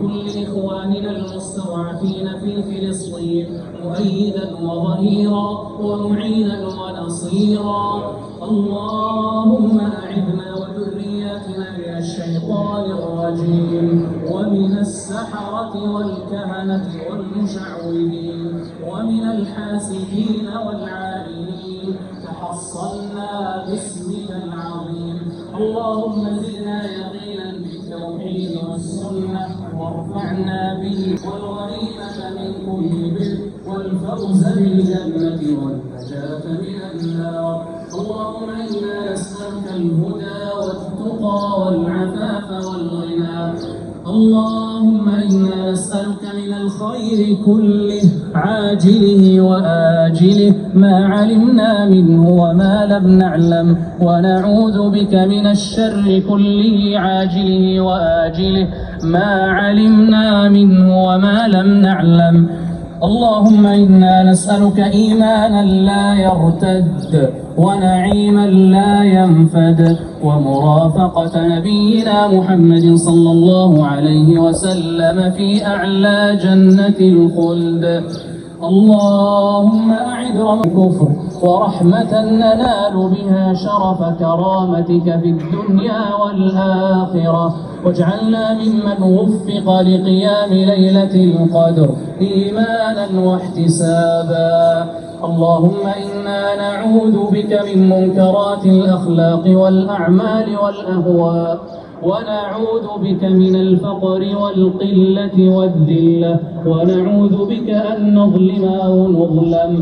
وكل إخواننا المستضعفين في فلسطين مؤيدا وظهيرا ومعينا ونصيرا. اللهم أعذنا وذرياتنا من الشيطان الرجيم ومن السحرة والكهنة والمشعوذين ومن الحاسدين والعائلين. تحصلنا باسمك العظيم. اللهم زدنا يقينا بالتوحيد والسنة وارفعنا به والغنيمة من كل بر والفوز بالجنة والنجاة من النار. اللهم إنا نسألك الهدى والتقى والعفاف والغنى. اللهم إنا نسألك من الخير كله عاجله وآجله ما علمنا منه وما لم نعلم، ونعوذ بك من الشر كله عاجله وآجله ما علمنا منه وما لم نعلم. اللهم إنا نسألك إيمانا لا يرتد ونعيما لا ينفد ومرافقة نبينا محمد صلى الله عليه وسلم في أعلى جنة الخلد. اللهم أعد الكفر ورحمة ننال بها شرف كرامتك في الدنيا والآخرة، واجعلنا ممن وفق لقيام ليلة القدر إيمانا واحتسابا. اللهم إنا نعوذ بك من منكرات الأخلاق والأعمال والأهواء، ونعوذ بك من الفقر والقلة والذلة، ونعوذ بك أن نظلم أو نظلم،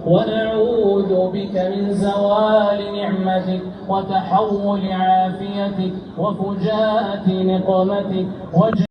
ونعوذ بك من زوال نعمتك وتحول عافيتك وفجاءة نقمتك.